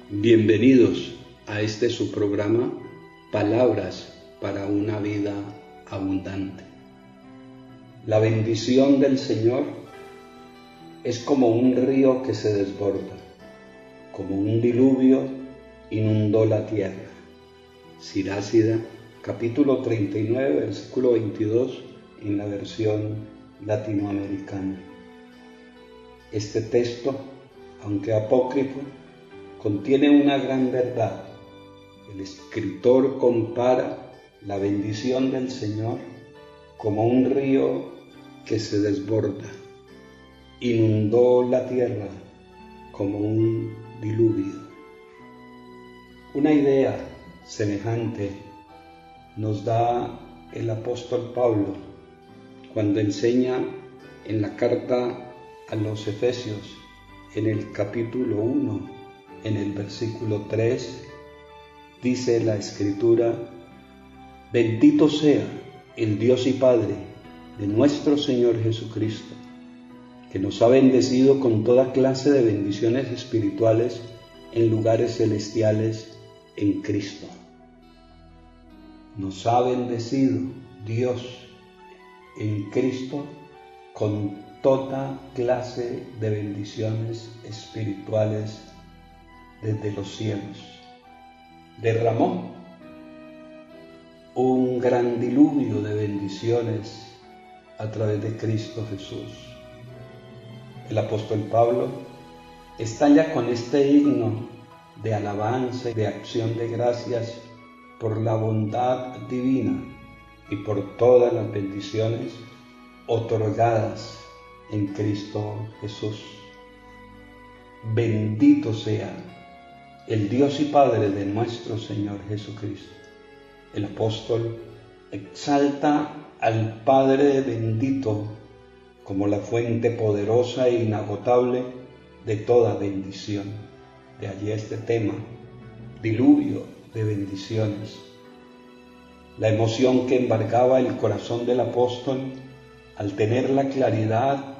Bienvenidos a este su programa Palabras para una vida abundante. La bendición del Señor es como un río que se desborda, como un diluvio inundó la tierra. Sirácida, capítulo 39, versículo 22, en la versión latinoamericana. Este texto, aunque apócrifo, contiene una gran verdad. El escritor compara la bendición del Señor como un río que se desborda, inundó la tierra como un diluvio. Una idea semejante nos da el apóstol Pablo cuando enseña en la carta a los Efesios, en el capítulo 1, en el versículo 3, dice la Escritura: bendito sea el Dios y Padre de nuestro Señor Jesucristo, que nos ha bendecido con toda clase de bendiciones espirituales en lugares celestiales en Cristo. Nos ha bendecido Dios en Cristo con toda clase de bendiciones espirituales desde los cielos. Derramó un gran diluvio de bendiciones a través de Cristo Jesús. El apóstol Pablo estalla con este himno de alabanza y de acción de gracias por la bondad divina y por todas las bendiciones otorgadas en Cristo Jesús. Bendito sea el Dios y Padre de nuestro Señor Jesucristo. El apóstol exalta al Padre bendito como la fuente poderosa e inagotable de toda bendición. De allí este tema, diluvio de bendiciones. La emoción que embargaba el corazón del apóstol al tener la claridad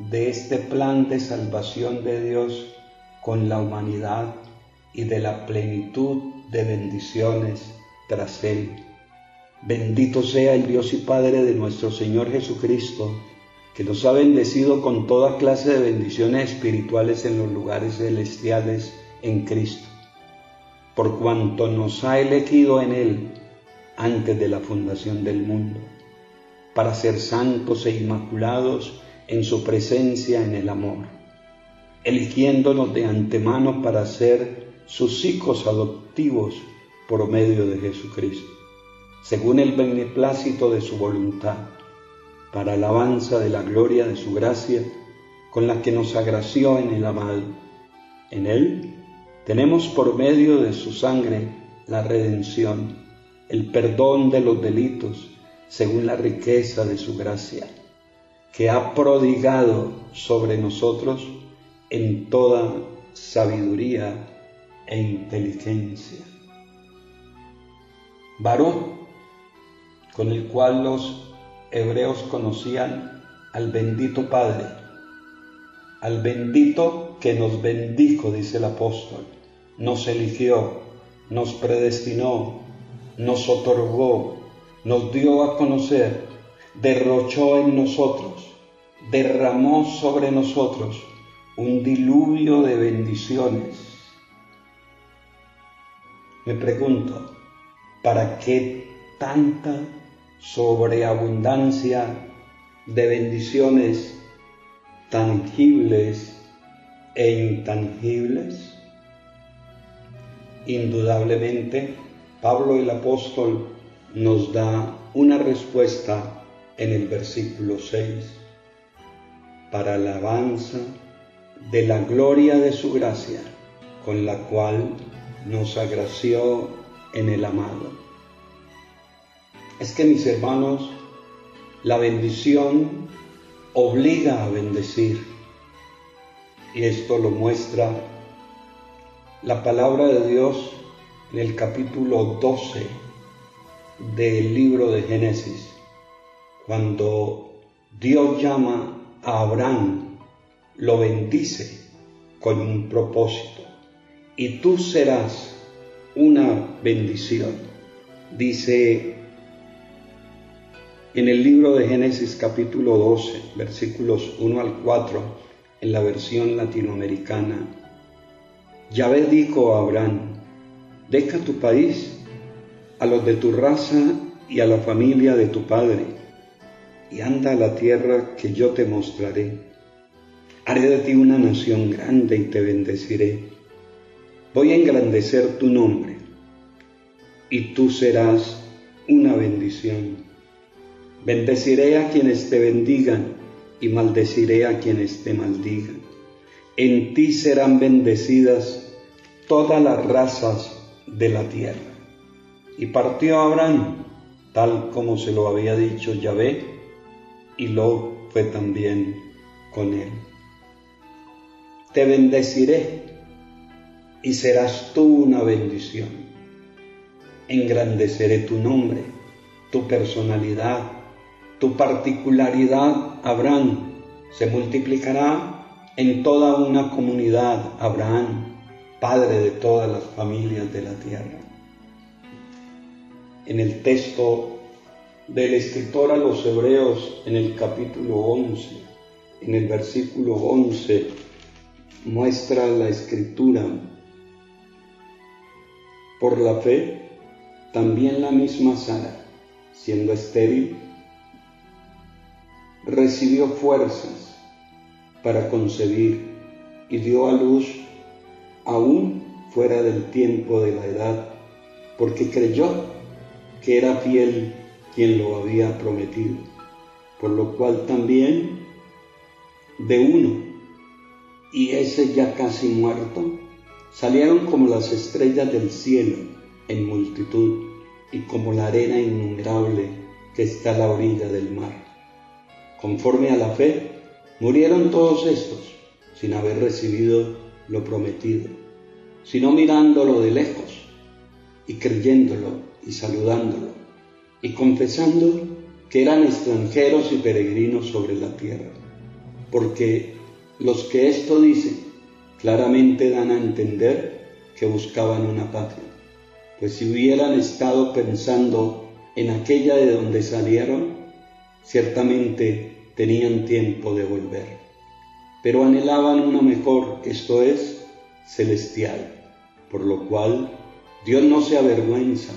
de este plan de salvación de Dios con la humanidad y de la plenitud de bendiciones tras él. Bendito sea el Dios y Padre de nuestro Señor Jesucristo, que nos ha bendecido con toda clase de bendiciones espirituales en los lugares celestiales en Cristo, por cuanto nos ha elegido en Él antes de la fundación del mundo, para ser santos e inmaculados en su presencia en el amor, eligiéndonos de antemano para ser sus hijos adoptivos por medio de Jesucristo, según el beneplácito de su voluntad, para alabanza de la gloria de su gracia, con la que nos agració en el amado. En Él tenemos por medio de su sangre la redención, el perdón de los delitos, según la riqueza de su gracia, que ha prodigado sobre nosotros en toda sabiduría e inteligencia. Baruch, con el cual los hebreos conocían al bendito Padre, al bendito que nos bendijo, dice el apóstol, nos eligió, nos predestinó, nos otorgó, nos dio a conocer, derrochó en nosotros, derramó sobre nosotros un diluvio de bendiciones. Me pregunto, ¿para qué tanta sobreabundancia de bendiciones tangibles e intangibles? Indudablemente, Pablo el apóstol nos da una respuesta en el versículo 6, para alabanza de la gloria de su gracia, con la cual nos agració en el amado. Es que, mis hermanos, la bendición obliga a bendecir, y esto lo muestra la palabra de Dios en el capítulo 12 del libro de Génesis, cuando Dios llama a Abraham, lo bendice con un propósito, y tú serás una bendición. Dice en el libro de Génesis capítulo 12, versículos 1 al 4, en la versión latinoamericana, Yahvé dijo a Abraham: deja tu país, a los de tu raza y a la familia de tu padre, y anda a la tierra que yo te mostraré. Haré de ti una nación grande y te bendeciré. Voy a engrandecer tu nombre, y tú serás una bendición. Bendeciré a quienes te bendigan, y maldeciré a quienes te maldigan. En ti serán bendecidas todas las razas de la tierra. Y partió Abraham, tal como se lo había dicho Yahvé, y Lot fue también con él. Te bendeciré, y serás tú una bendición. Engrandeceré tu nombre, tu personalidad, tu particularidad, Abraham, se multiplicará en toda una comunidad, Abraham, padre de todas las familias de la tierra. En el texto del escritor a los Hebreos, en el capítulo 11, en el versículo 11, muestra la escritura: por la fe, también la misma Sara, siendo estéril, recibió fuerzas para concebir y dio a luz aún fuera del tiempo de la edad, porque creyó que era fiel quien lo había prometido, por lo cual también de uno, y ese ya casi muerto, salieron como las estrellas del cielo en multitud y como la arena innumerable que está a la orilla del mar. Conforme a la fe, murieron todos estos sin haber recibido lo prometido, sino mirándolo de lejos y creyéndolo y saludándolo y confesando que eran extranjeros y peregrinos sobre la tierra, porque los que esto dicen claramente dan a entender que buscaban una patria, pues si hubieran estado pensando en aquella de donde salieron, ciertamente tenían tiempo de volver, pero anhelaban una mejor, esto es, celestial, por lo cual Dios no se avergüenza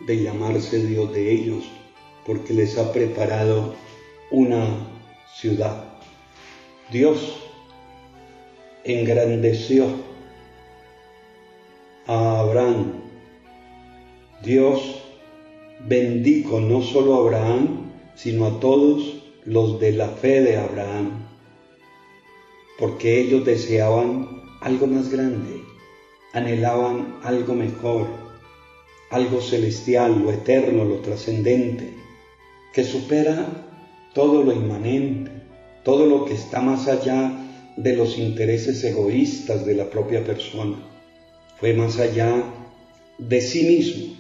de llamarse Dios de ellos, porque les ha preparado una ciudad. Dios engrandeció a Abraham. Dios bendijo no solo a Abraham, sino a todos los de la fe de Abraham, porque ellos deseaban algo más grande, anhelaban algo mejor, algo celestial, lo eterno, lo trascendente, que supera todo lo inmanente, todo lo que está más allá de los intereses egoístas de la propia persona. Fue más allá de sí mismo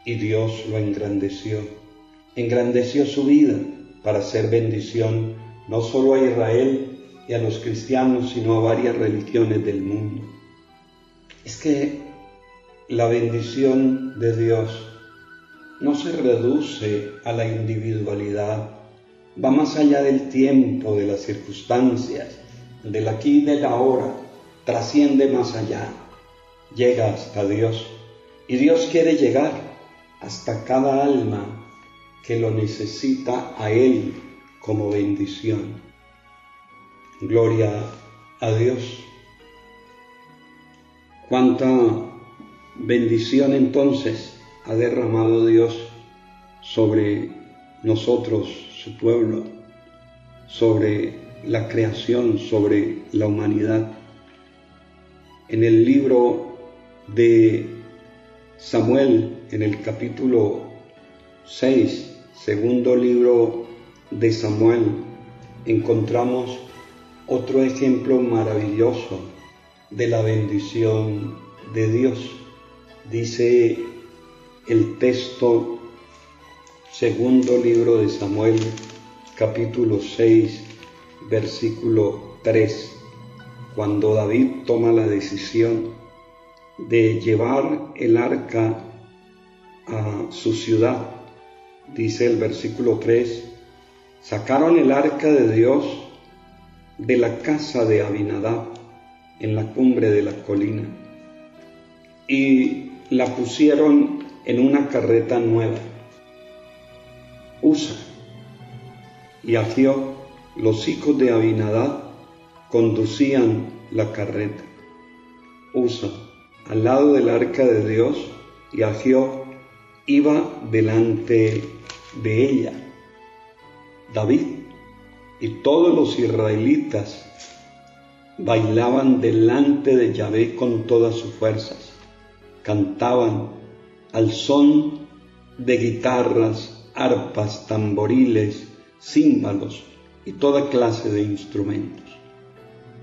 y Dios lo engrandeció su vida para ser bendición no solo a Israel y a los cristianos, sino a varias religiones del mundo. Es que la bendición de Dios no se reduce a la individualidad, va más allá del tiempo, de las circunstancias, del aquí y del ahora, trasciende más allá, llega hasta Dios. Y Dios quiere llegar hasta cada alma que lo necesita a Él como bendición. Gloria a Dios. Cuánta bendición entonces ha derramado Dios sobre nosotros, su pueblo, sobre la creación, sobre la humanidad. En el libro de Samuel, en el capítulo 6, segundo libro de Samuel, encontramos otro ejemplo maravilloso de la bendición de Dios. Dice el texto, segundo libro de Samuel, capítulo 6, versículo 3, cuando David toma la decisión de llevar el arca a su ciudad. Dice el versículo 3, sacaron el arca de Dios de la casa de Abinadab en la cumbre de la colina y la pusieron en una carreta nueva. Usa y Ahio, los hijos de Abinadab, conducían la carreta. Usa al lado del arca de Dios y Ahio iba delante de ella. David y todos los israelitas bailaban delante de Yahvé con todas sus fuerzas, cantaban al son de guitarras, arpas, tamboriles, címbalos y toda clase de instrumentos.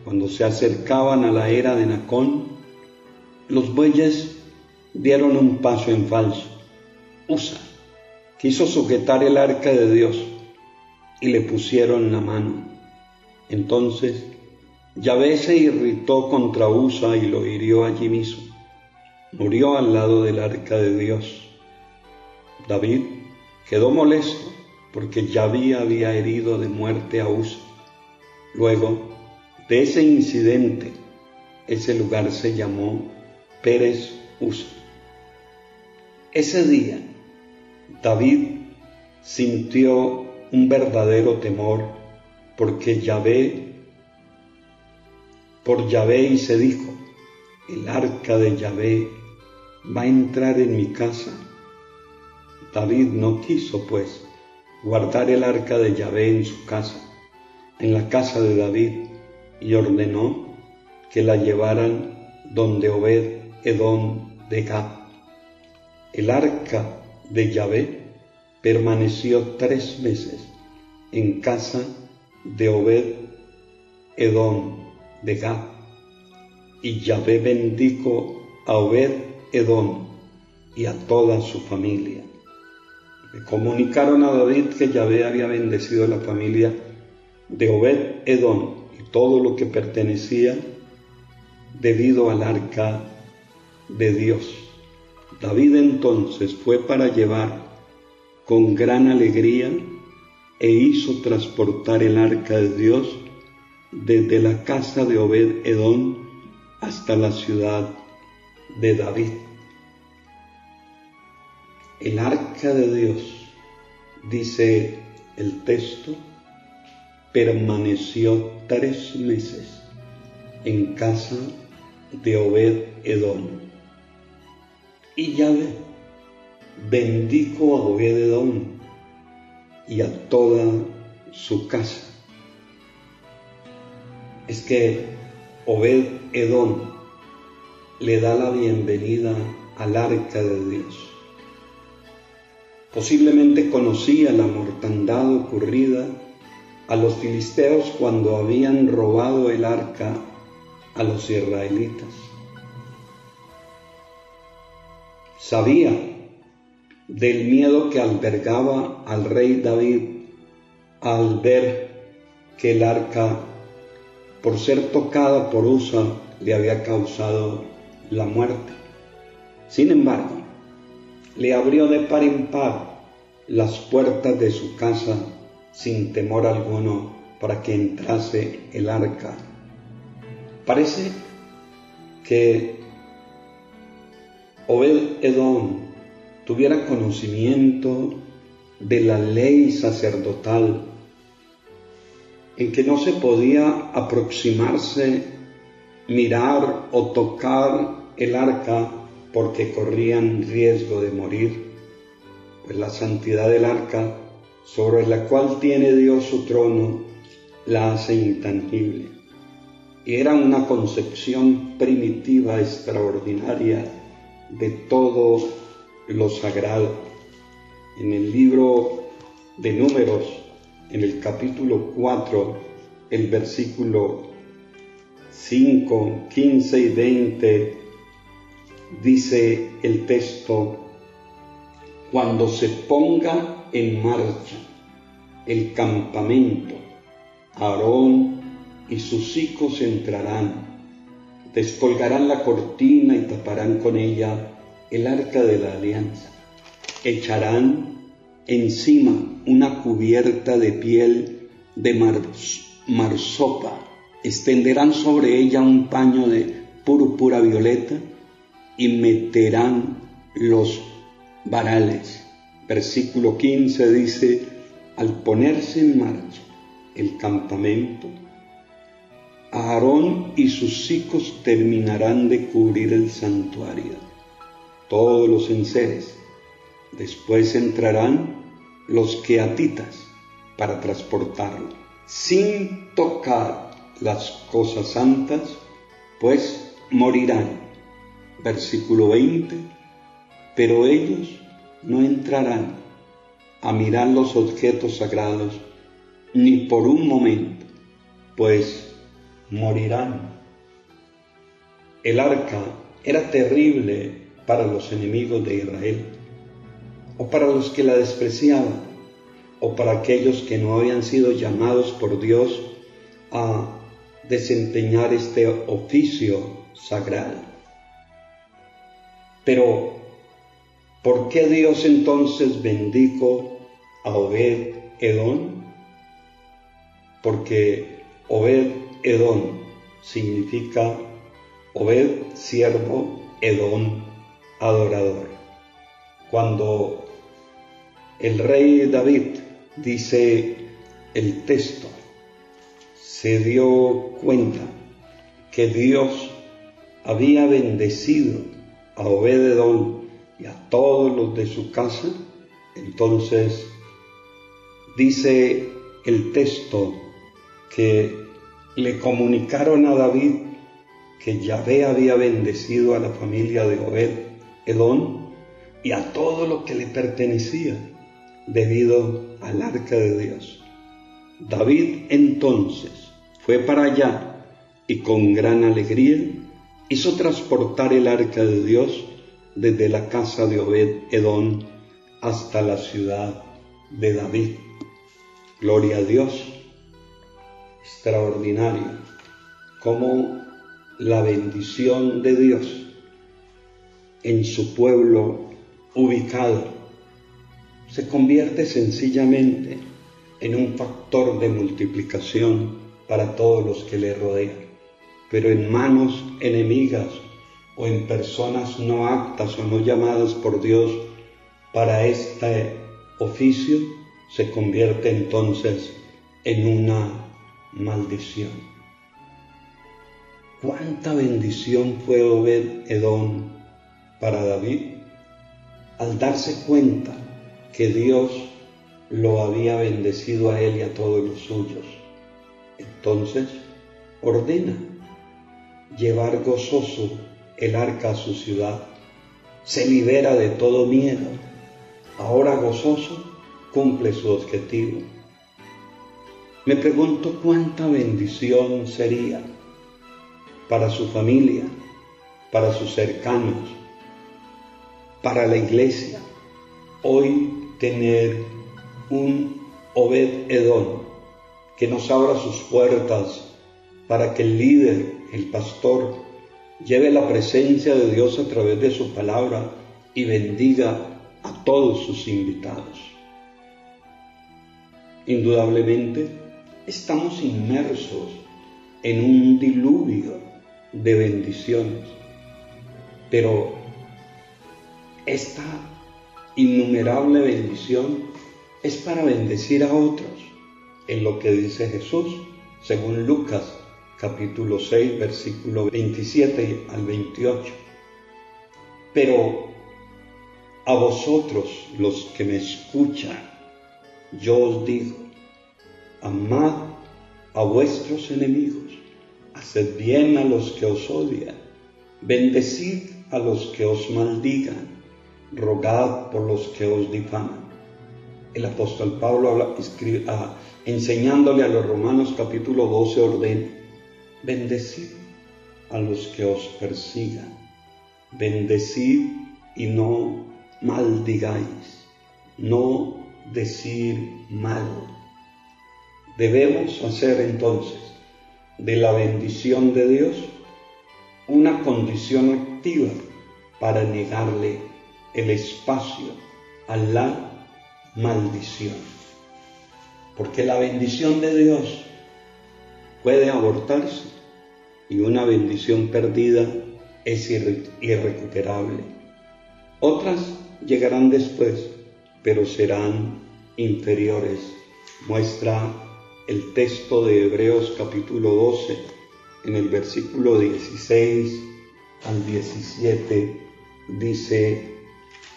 Cuando se acercaban a la era de Nacón, los bueyes dieron un paso en falso. Usa quiso sujetar el arca de Dios y le pusieron la mano. Entonces Yahvé se irritó contra Usa y lo hirió allí mismo. Murió al lado del arca de Dios. David quedó molesto porque Yahvé había herido de muerte a Usa. Luego de ese incidente, ese lugar se llamó Pérez Usa. Ese día, David sintió un verdadero temor por Yahvé y se dijo, el arca de Yahvé va a entrar en mi casa. David no quiso, pues, guardar el arca de Yahvé en su casa, en la casa de David, y ordenó que la llevaran donde Obed-Edom de Gat. El arca de Yahvé permaneció 3 meses en casa de Obed-Edom de Gat, y Yahvé bendijo a Obed-Edom y a toda su familia. Le comunicaron a David que Yahvé había bendecido la familia de Obed-Edom y todo lo que pertenecía debido al arca de Dios. David entonces fue para llevar con gran alegría e hizo transportar el arca de Dios desde la casa de Obed-Edom hasta la ciudad de David. El arca de Dios, dice el texto, permaneció 3 meses en casa de Obed-Edom. Y Yahvé bendijo a Obed-Edom y a toda su casa. Es que Obed-Edom le da la bienvenida al arca de Dios. Posiblemente conocía la mortandad ocurrida a los filisteos cuando habían robado el arca a los israelitas. Sabía del miedo que albergaba al rey David al ver que el arca, por ser tocada por Usa, le había causado la muerte. Sin embargo, le abrió de par en par las puertas de su casa sin temor alguno para que entrase el arca. Parece que Obed-Edom tuviera conocimiento de la ley sacerdotal, en que no se podía aproximarse, mirar o tocar el arca porque corrían riesgo de morir, pues la santidad del arca, sobre la cual tiene Dios su trono, la hace intangible. Y era una concepción primitiva extraordinaria de todo lo sagrado. En el libro de Números, en el capítulo 4, el versículo 5, 15 y 20, dice el texto: cuando se ponga en marcha el campamento, Aarón y sus hijos entrarán descolgarán la cortina y taparán con ella el arca de la alianza. Echarán encima una cubierta de piel de marsopa, extenderán sobre ella un paño de púrpura violeta y meterán los varales. Versículo 15 dice: al ponerse en marcha el campamento, Aarón y sus hijos terminarán de cubrir el santuario, todos los enseres. Después entrarán los queatitas para transportarlo, sin tocar las cosas santas, pues morirán. Versículo 20: pero ellos no entrarán a mirar los objetos sagrados ni por un momento, pues morirán. El arca era terrible para los enemigos de Israel, o para los que la despreciaban, o para aquellos que no habían sido llamados por Dios a desempeñar este oficio sagrado. Pero, ¿por qué Dios entonces bendijo a Obed-Edom? Porque Obed-Edom significa Obed, siervo, Edom, adorador. Cuando el rey David, dice el texto, se dio cuenta que Dios había bendecido a Obed-Edom y a todos los de su casa, entonces dice el texto que le comunicaron a David que Yahvé había bendecido a la familia de Obed-Edom y a todo lo que le pertenecía debido al arca de Dios. David entonces fue para allá y con gran alegría hizo transportar el arca de Dios desde la casa de Obed-Edom hasta la ciudad de David. Gloria a Dios. Extraordinario cómo la bendición de Dios en su pueblo ubicado se convierte sencillamente en un factor de multiplicación para todos los que le rodean. Pero en manos enemigas o en personas no aptas o no llamadas por Dios para este oficio, se convierte entonces en una maldición. ¿Cuánta bendición fue Obed-Edom para David al darse cuenta que Dios lo había bendecido a él y a todos los suyos? Entonces ordena llevar gozoso el arca a su ciudad. Se libera de todo miedo. Ahora gozoso cumple su objetivo. Me pregunto cuánta bendición sería para su familia, para sus cercanos, para la iglesia, hoy tener un Obed-Edom que nos abra sus puertas para que el líder, el pastor, lleve la presencia de Dios a través de su palabra y bendiga a todos sus invitados. Indudablemente, estamos inmersos en un diluvio de bendiciones, pero esta innumerable bendición es para bendecir a otros, en lo que dice Jesús, según Lucas capítulo 6, versículo 27 al 28. Pero a vosotros, los que me escuchan, yo os digo, amad a vuestros enemigos, haced bien a los que os odian, bendecid a los que os maldigan, rogad por los que os difaman. El apóstol Pablo enseñándole a los romanos capítulo 12 ordena: bendecid a los que os persigan, bendecid y no maldigáis, no decir mal. Debemos hacer entonces de la bendición de Dios una condición activa para negarle el espacio a la maldición. Porque la bendición de Dios puede abortarse y una bendición perdida es irrecuperable. Otras llegarán después, pero serán inferiores. Muestra el texto de Hebreos capítulo 12, en el versículo 16 al 17, dice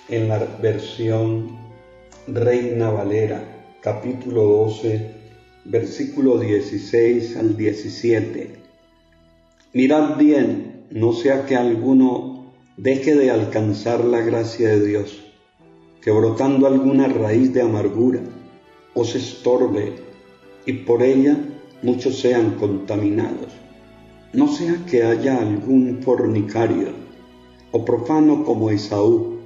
en la versión Reina Valera, capítulo 12, versículo 16 al 17. Mirad bien, no sea que alguno deje de alcanzar la gracia de Dios, que brotando alguna raíz de amargura os estorbe y por ella muchos sean contaminados. No sea que haya algún fornicario o profano como Esaú,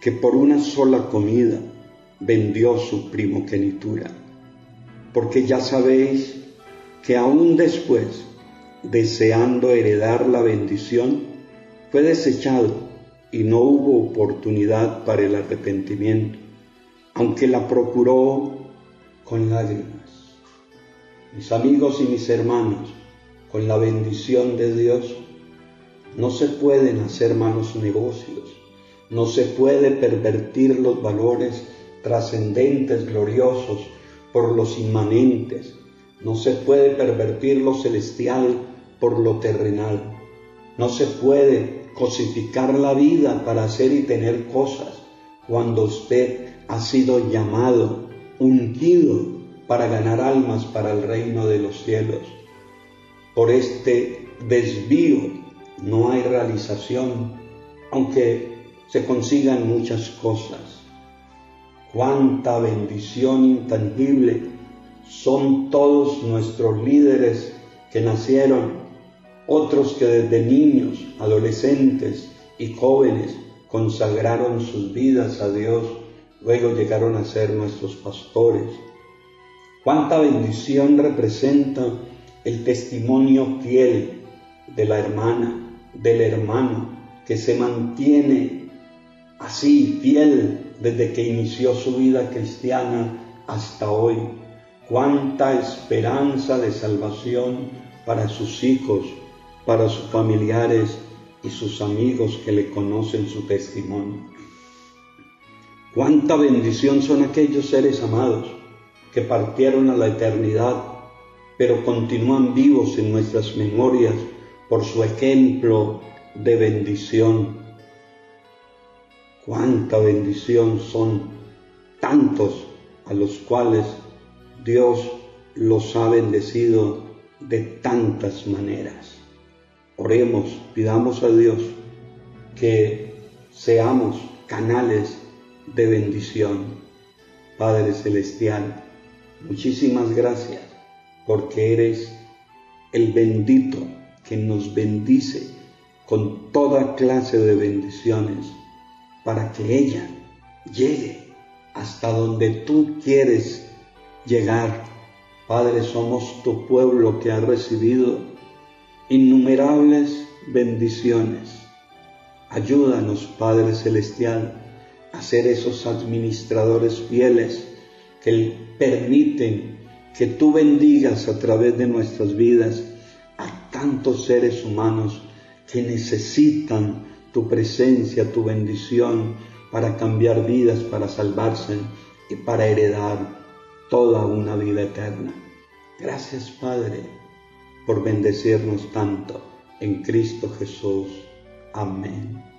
que por una sola comida vendió su primogenitura. Porque ya sabéis que aún después, deseando heredar la bendición, fue desechado y no hubo oportunidad para el arrepentimiento, aunque la procuró con lágrimas. Mis amigos y mis hermanos, con la bendición de Dios no se pueden hacer malos negocios, no se puede pervertir los valores trascendentes, gloriosos, por los inmanentes, no se puede pervertir lo celestial por lo terrenal, no se puede cosificar la vida para hacer y tener cosas cuando usted ha sido llamado, ungido para ganar almas para el reino de los cielos. Por este desvío no hay realización, aunque se consigan muchas cosas. Cuánta bendición intangible son todos nuestros líderes que nacieron, otros que desde niños, adolescentes y jóvenes consagraron sus vidas a Dios, luego llegaron a ser nuestros pastores. Cuánta bendición representa el testimonio fiel de la hermana, del hermano, que se mantiene así fiel desde que inició su vida cristiana hasta hoy. Cuánta esperanza de salvación para sus hijos, para sus familiares y sus amigos que le conocen su testimonio. Cuánta bendición son aquellos seres amados que partieron a la eternidad, pero continúan vivos en nuestras memorias por su ejemplo de bendición. Cuánta bendición son tantos a los cuales Dios los ha bendecido de tantas maneras. Oremos, pidamos a Dios que seamos canales de bendición. Padre Celestial, muchísimas gracias porque eres el bendito que nos bendice con toda clase de bendiciones para que ella llegue hasta donde tú quieres llegar. Padre, somos tu pueblo que ha recibido innumerables bendiciones. Ayúdanos, Padre Celestial, a ser esos administradores fieles que permiten que tú bendigas a través de nuestras vidas a tantos seres humanos que necesitan tu presencia, tu bendición para cambiar vidas, para salvarse y para heredar toda una vida eterna. Gracias, Padre, por bendecirnos tanto en Cristo Jesús. Amén.